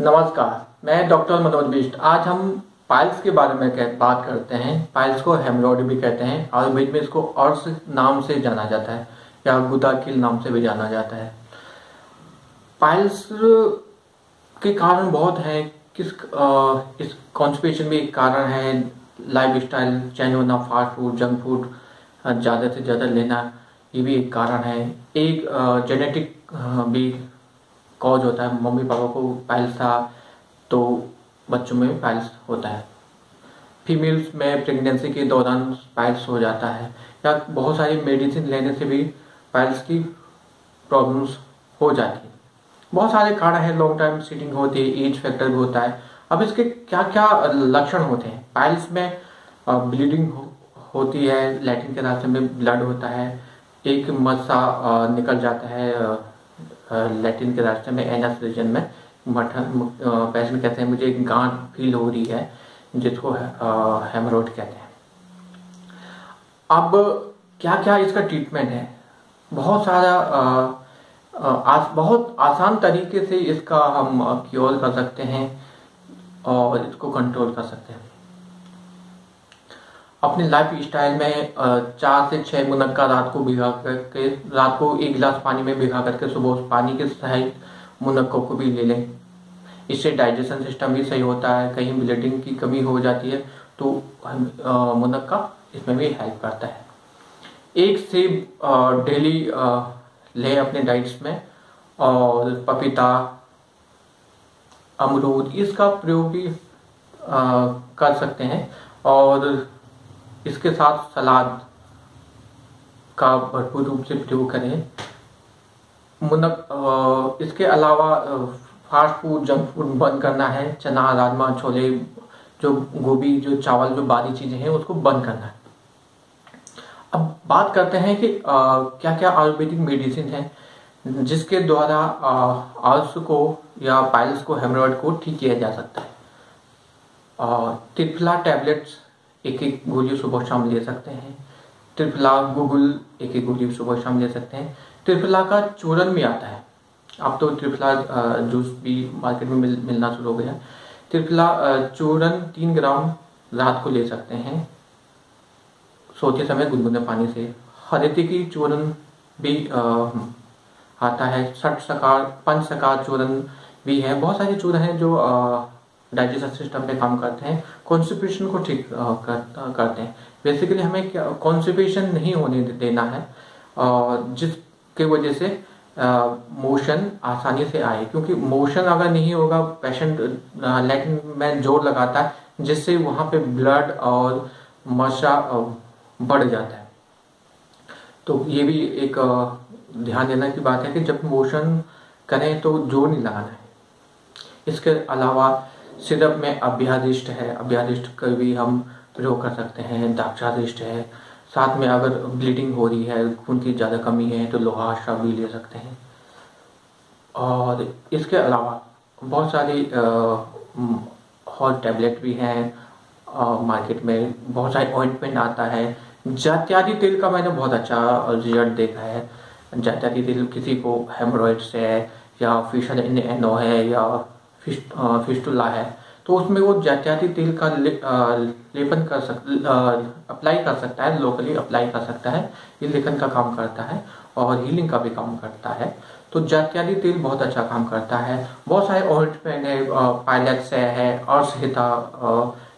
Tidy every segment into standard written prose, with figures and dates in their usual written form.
नमस्कार, मैं डॉक्टर मनोज बिष्ट। आज हम पाइल्स के बारे में बात करते हैं। पाइल्स को हेमरॉइड भी कहते हैं। आयुर्वेद में इसको अर्श नाम से जाना जाता है या गुदाकिल नाम से भी जाना जाता है। पाइल्स के कारण बहुत हैं। इस कॉन्स्टिपेशन भी एक कारण है। लाइफ स्टाइल चेंज होना, फास्ट फूड, जंक फूड ज़्यादा से ज़्यादा लेना, ये भी एक कारण है। एक जेनेटिक भी कॉज होता है। मम्मी पापा को पाइल्स था तो बच्चों में पाइल्स होता है। फीमेल्स में प्रेगनेंसी के दौरान पाइल्स हो जाता है, या बहुत सारी मेडिसिन लेने से भी पाइल्स की प्रॉब्लम्स हो जाती है। बहुत सारे कारण हैं। लॉन्ग टाइम सीटिंग होती है, एज फैक्टर भी होता है। अब इसके क्या क्या लक्षण होते हैं? पाइल्स में ब्लीडिंग होती है, लैट्रिन के रास्ते में ब्लड होता है, एक मस्सा निकल जाता है लैट्रिन के रास्ते में, एनस रीजन में। पेशेंट कहते हैं मुझे एक गांठ फील हो रही है, जिसको हेमरॉइड कहते हैं। अब क्या क्या इसका ट्रीटमेंट है? बहुत सारा बहुत आसान तरीके से इसका हम क्योर कर सकते हैं और इसको कंट्रोल कर सकते हैं। अपने लाइफ स्टाइल में 4 से 6 मुनक्का रात को भिगा करके, रात को 1 गिलास पानी में भिगा करके सुबह उस पानी के सहित मुनक्कों को भी ले लें। इससे डाइजेशन सिस्टम भी सही होता है। कहीं ब्लीडिंग की कमी हो जाती है तो मुनक्का इसमें भी हेल्प करता है। एक सेब डेली लें अपने डाइट्स में, और पपीता, अमरूद, इसका प्रयोग भी कर सकते हैं। और इसके साथ सलाद का भरपूर रूप से प्रयोग करें। इसके अलावा फास्ट फूड, जंक फूड बंद करना है। चना, राजमा, छोले, जो गोभी, जो चावल, जो बारी चीजें हैं, उसको बंद करना है। अब बात करते हैं कि क्या क्या आयुर्वेदिक मेडिसिन है जिसके द्वारा आल्स को या पाइल्स को, हेमरॉइड को ठीक किया जा सकता है। त्रिफला टैबलेट्स 1-1 गोली सुबह शाम ले सकते हैं। त्रिफला गुगुल 1-1 गोली सुबह शाम ले सकते हैं। त्रिफला का चूरन भी आता है। अब तो त्रिफला जूस भी मार्केट में मिलना शुरू हो गया। त्रिफला चूरन 3 ग्राम रात को ले सकते हैं, सोते समय गुनगुने पानी से। हरेती की चूरन भी आता है। पंचसकार चूरन भी है। बहुत सारे चूरन हैं जो डाइजेशन सिस्टम पे काम करते हैं, कॉन्स्टिपेशन को ठीक करते हैं। बेसिकली हमें कॉन्स्टिपेशन नहीं होने देना है, जिसके वजह से मोशन आसानी से आए। क्योंकि मोशन अगर नहीं होगा, पेशेंट लैट्रिन में जोर लगाता है, जिससे वहां पे ब्लड और मशा बढ़ जाता है। तो ये भी एक ध्यान देने की बात है कि जब मोशन करें तो जोर नहीं लगाना है। इसके अलावा सिरप में अभ्यादिष्ट है, अभ्यादिष्ट का भी हम प्रयोग कर सकते हैं। दाक्षादिष्ट है। साथ में अगर ब्लीडिंग हो रही है, खून की ज़्यादा कमी है, तो लोहाश्रा भी ले सकते हैं। और इसके अलावा बहुत सारी और टैबलेट भी हैं मार्केट में। बहुत सारे ऑइंटमेंट आता है। जात्यादि तेल का मैंने बहुत अच्छा रिजल्ट देखा है। जात्यादि तेल किसी को हेमरॉइड्स है, या फिशर एनो है, या फिस्टुला है, तो उसमें वो जात्यादि तेल का लेपन अप्लाई कर सकता है, लोकली अप्लाई कर सकता है। ये लेखन का काम करता है और हीलिंग का भी काम करता है। तो जात्यादि तेल बहुत अच्छा काम करता है। बहुत सारे ऑइंटमेंट है, पाइलेक्स है, अर्शहिता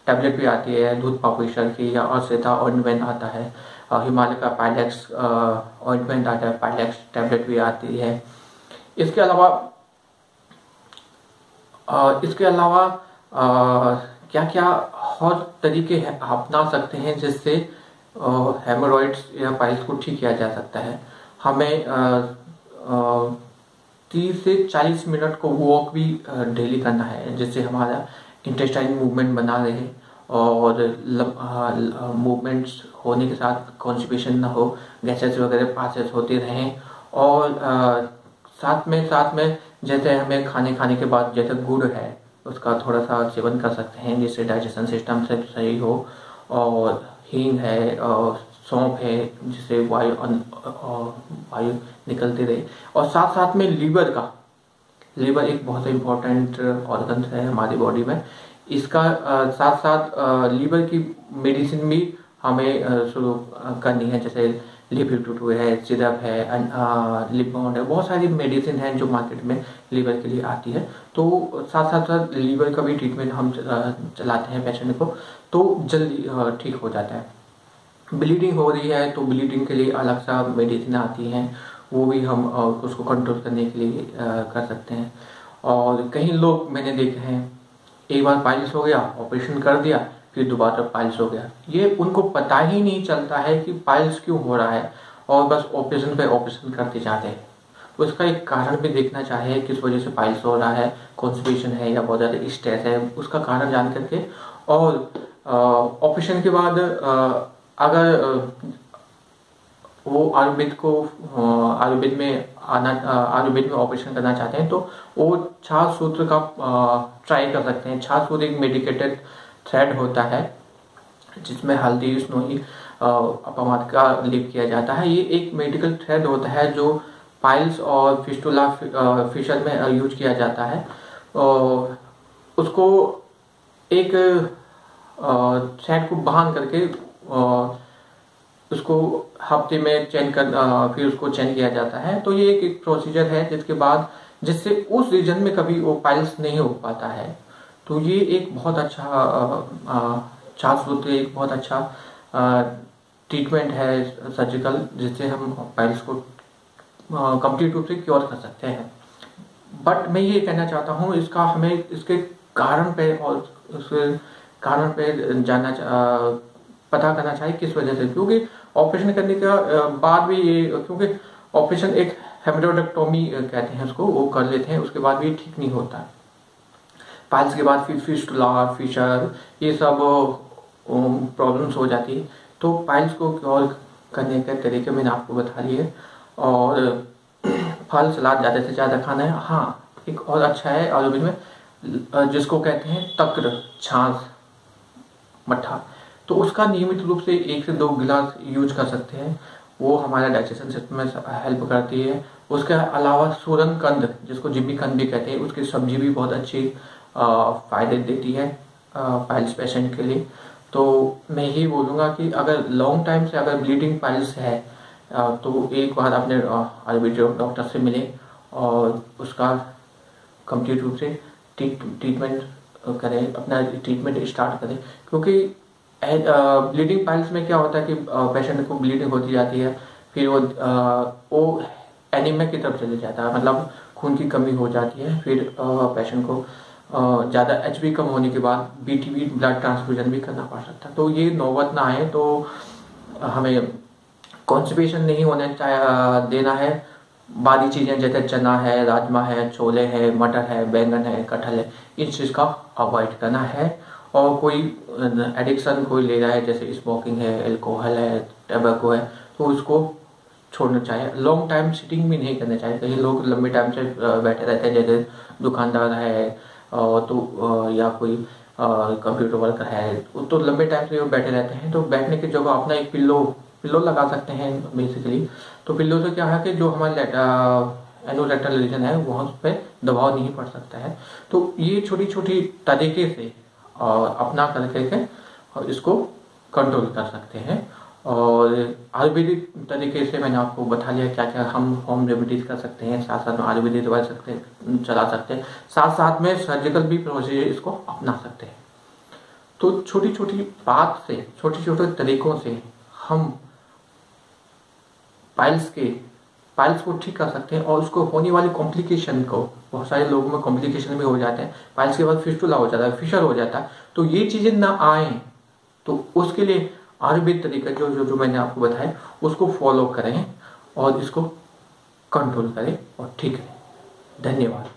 टैबलेट भी आती है, दूध पापुलेशन की, या अर्शहिता ऑइंटमेंट आता है। हिमालय का पाइलेक्स ऑइंटमेंट आता है, पाइलेक्स टैबलेट भी आती है। इसके अलावा क्या क्या और तरीके हैं अपना सकते हैं जिससे हेमरॉइड्स या पाइल्स को ठीक किया जा सकता है? हमें 30 से 40 मिनट को वॉक भी डेली करना है, जिससे हमारा इंटेस्टाइन मूवमेंट बना रहे और मूवमेंट्स होने के साथ कॉन्स्टिपेशन ना हो, गैसेस वगैरह पासेस होते रहें। और साथ में जैसे हमें खाने के बाद जैसे गुड़ है, उसका थोड़ा सा सेवन कर सकते हैं, जिससे डाइजेशन सिस्टम से सही हो। और हींग है और सौंफ है, जिससे वायु निकलती रहे। और साथ में लीवर एक बहुत इम्पोर्टेंट ऑर्गन है हमारी बॉडी में। इसका साथ साथ लीवर की मेडिसिन भी हमें शुरू करनी है, जैसे लिपिड है, सिरप है, लिपॉन्ड है, बहुत सारी मेडिसिन है जो मार्केट में लीवर के लिए आती है। तो साथ साथ साथ लीवर का भी ट्रीटमेंट हम चलाते हैं पेशेंट को, तो जल्दी ठीक हो जाता है। ब्लीडिंग हो रही है तो ब्लीडिंग के लिए अलग सा मेडिसिन आती हैं, वो भी हम उसको कंट्रोल करने के लिए कर सकते हैं। और कई लोग मैंने देखे हैं, एक बार पाइल्स हो गया, ऑपरेशन कर दिया, फिर दोबारा पाइल्स हो गया। ये उनको पता ही नहीं चलता है कि पाइल्स क्यों हो रहा है, और बस ऑपरेशन पे ऑपरेशन करते जाते हैं। उसका एक कारण भी देखना चाहिए, किस वजह से पाइल्स हो रहा है, कॉन्स्टिपेशन है या बहुत ज़्यादा स्ट्रेस है, उसका कारण जान करके। और ऑपरेशन के बाद अगर वो आयुर्वेद में ऑपरेशन करना चाहते हैं तो वो छाछ सूत्र का ट्राई कर सकते हैं। छाछ सूत्र एक मेडिकेटेड थ्रेड होता है जिसमें हल्दी, स्नोई, अपामाद का लेप किया जाता है। ये एक मेडिकल थ्रेड होता है जो पाइल्स और फिस्टुला फिशर में यूज किया जाता है। उसको एक थ्रेड को बांध करके उसको हफ्ते में फिर उसको चेंज किया जाता है। तो ये एक प्रोसीजर है जिससे उस रीजन में कभी वो पाइल्स नहीं हो पाता है। तो ये एक बहुत अच्छा छाछ सूत्र एक बहुत अच्छा ट्रीटमेंट है सर्जिकल, जिससे हम पाइल्स को कंप्लीट रूप से क्योर कर सकते हैं। बट मैं ये कहना चाहता हूँ, हमें इसके कारण पे और उसके कारण पे पता करना चाहिए किस वजह से। क्योंकि ऑपरेशन करने का बाद भी क्योंकि ऑपरेशन एक हेमरोइडेक्टोमी कहते हैं उसको, वो कर लेते हैं, उसके बाद भी ठीक नहीं होता है। पाइल्स के बाद फिर फिस्टुला, फिशर, ये सब प्रॉब्लम्स हो जाती है। तो पाइल्स को क्योर करने के तरीके मैंने आपको बता दिए। और फल सलाद ज़्यादा से ज़्यादा खाना है। हाँ, एक और अच्छा है आयुर्वेद में जिसको कहते हैं तक्र, छाछ, मट्ठा, तो उसका नियमित रूप से 1 से 2 गिलास यूज कर सकते हैं। वो हमारे डाइजेशन सिस्टम में हेल्प करती है। उसके अलावा सूरन कंद, जिसको जिमी कंद भी कहते हैं, उसकी सब्जी भी बहुत अच्छी फायदे देती है पाइल्स पेशेंट के लिए। तो मैं यही बोलूँगा कि अगर लॉन्ग टाइम से अगर ब्लीडिंग पाइल्स है तो एक बार अपने आयुर्वेदिक डॉक्टर से मिले और उसका कंप्लीट रूप से ट्रीटमेंट करें, अपना ट्रीटमेंट स्टार्ट करें। क्योंकि ब्लीडिंग पाइल्स में क्या होता है कि पेशेंट को ब्लीडिंग होती जाती है, फिर वो एनीमिया की तरफ चले जाता है, मतलब खून की कमी हो जाती है। फिर पेशेंट को ज़्यादा HB कम होने के बाद BTB ब्लड ट्रांसफ्यूजन भी करना पड़ सकता है। तो ये नौबत ना आए, तो हमें कॉन्स्टिपेशन नहीं होने देना है। बाकी चीज़ें जैसे चना है, राजमा है, छोले है, मटर है, बैंगन है, कटहल है, इस चीज़ का अवॉइड करना है। और कोई एडिक्शन कोई ले रहा है, जैसे स्मोकिंग है, अल्कोहल है, टैबको है, तो उसको छोड़ना चाहिए। लॉन्ग टाइम सिटिंग भी नहीं करना चाहिए। कई लोग लंबे टाइम से बैठे रहते हैं, जैसे दुकानदार है तो या कोई कंप्यूटर वर्कर है, तो लंबे टाइम से वो बैठे रहते हैं। तो बैठने की जगह अपना एक पिल्लो लगा सकते हैं बेसिकली। तो पिल्लो से क्या है कि जो हमारे एनोरेक्टल रीजन है वहाँ पे दबाव नहीं पड़ सकता है। तो ये छोटी छोटी तरीके से अपना करके और इसको कंट्रोल कर सकते हैं। और आयुर्वेदिक तरीके से मैंने आपको बता दिया क्या क्या हम होम रेमेडीज कर सकते हैं, साथ साथ में आयुर्वेदिक दवा चला सकते हैं, साथ साथ में सर्जिकल भी प्रोसीजर इसको अपना सकते हैं। तो छोटी छोटी बात से, छोटे छोटे तरीकों से हम पाइल्स को ठीक कर सकते हैं। और उसको होने वाली कॉम्प्लिकेशन को, बहुत सारे लोगों में कॉम्प्लिकेशन भी हो जाते हैं, पाइल्स के बाद फिस्टुला हो जाता है, फिशर हो जाता है। तो ये चीजें ना आए, तो उसके लिए आयुर्वेद तरीका जो मैंने आपको बताया उसको फॉलो करें और इसको कंट्रोल करें और ठीक करें। धन्यवाद।